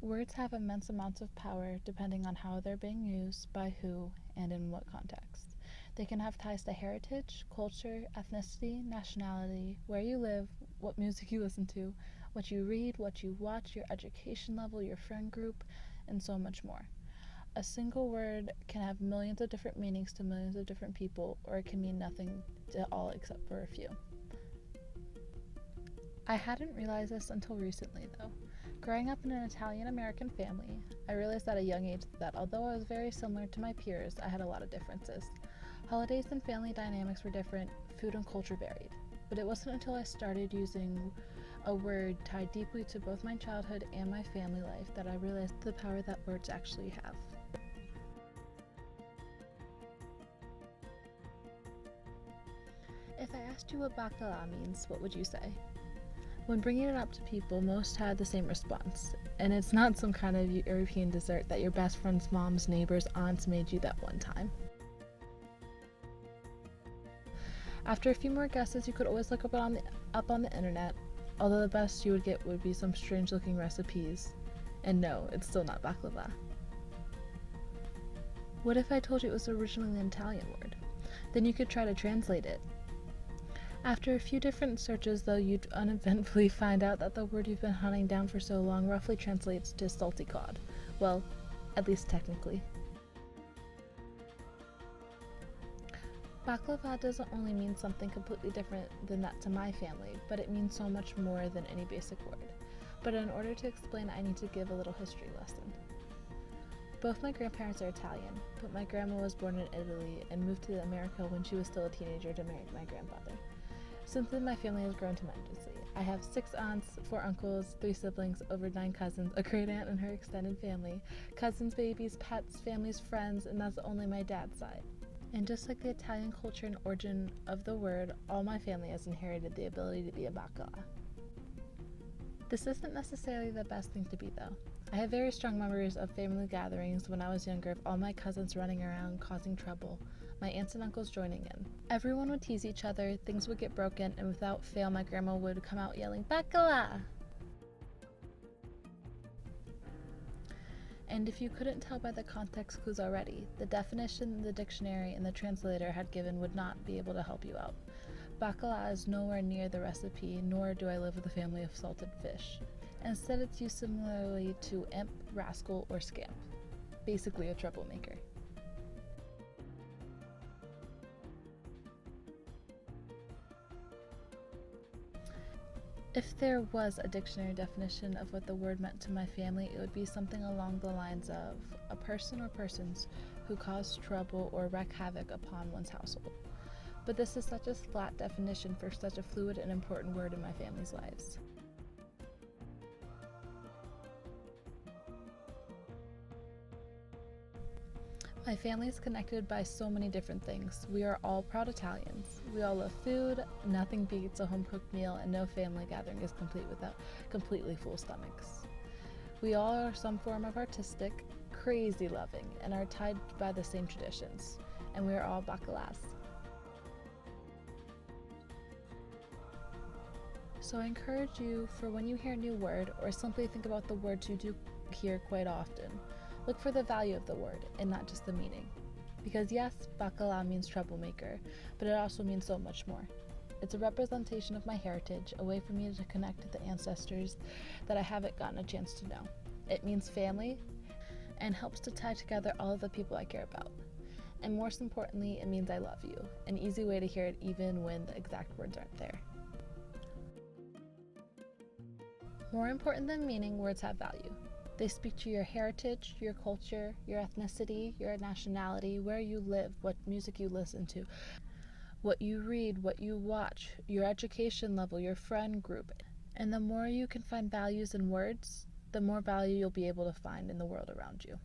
Words have immense amounts of power depending on how they're being used, by who, and in what context. They can have ties to heritage, culture, ethnicity, nationality, where you live, what music you listen to, what you read, what you watch, your education level, your friend group, and so much more. A single word can have millions of different meanings to millions of different people, or it can mean nothing to all except for a few. I hadn't realized this until recently, though. Growing up in an Italian-American family, I realized at a young age that although I was very similar to my peers, I had a lot of differences. Holidays and family dynamics were different, food and culture varied. But it wasn't until I started using a word tied deeply to both my childhood and my family life that I realized the power that words actually have. If I asked you what Baccala means, what would you say? When bringing it up to people, most had the same response, and it's not some kind of European dessert that your best friend's mom's neighbor's aunts made you that one time. After a few more guesses, you could always look up on the internet, although the best you would get would be some strange-looking recipes. And no, it's still not baklava. What if I told you it was originally an Italian word? Then you could try to translate it. After a few different searches, though, you'd uneventfully find out that the word you've been hunting down for so long roughly translates to salty cod. Well, at least technically. Baklava doesn't only mean something completely different than that to my family, but it means so much more than any basic word. But in order to explain, I need to give a little history lesson. Both my grandparents are Italian, but my grandma was born in Italy and moved to America when she was still a teenager to marry my grandfather. Since then, my family has grown tremendously. I have 6 aunts, 4 uncles, 3 siblings, over 9 cousins, a great aunt and her extended family, cousins, babies, pets, families, friends, and that's only my dad's side. And just like the Italian culture and origin of the word, all my family has inherited the ability to be a Baccala. This isn't necessarily the best thing to be, though. I have very strong memories of family gatherings when I was younger of all my cousins running around causing trouble, my aunts and uncles joining in. Everyone would tease each other, things would get broken, and without fail my grandma would come out yelling, "Baccala!" And if you couldn't tell by the context clues already, the definition the dictionary and the translator had given would not be able to help you out. Baccala is nowhere near the recipe, nor do I live with a family of salted fish. Instead, it's used similarly to imp, rascal, or scamp. Basically a troublemaker. If there was a dictionary definition of what the word meant to my family, it would be something along the lines of a person or persons who cause trouble or wreak havoc upon one's household. But this is such a flat definition for such a fluid and important word in my family's lives. My family is connected by so many different things. We are all proud Italians. We all love food, nothing beats a home-cooked meal, and no family gathering is complete without completely full stomachs. We all are some form of artistic, crazy loving, and are tied by the same traditions. And we are all Baccalas. So I encourage you, for when you hear a new word, or simply think about the words you do hear quite often, look for the value of the word and not just the meaning. Because yes, Baccala means troublemaker, but it also means so much more. It's a representation of my heritage, a way for me to connect to the ancestors that I haven't gotten a chance to know. It means family and helps to tie together all of the people I care about. And most importantly, it means I love you, an easy way to hear it even when the exact words aren't there. More important than meaning, words have value. They speak to your heritage, your culture, your ethnicity, your nationality, where you live, what music you listen to, what you read, what you watch, your education level, your friend group. And the more you can find values in words, the more value you'll be able to find in the world around you.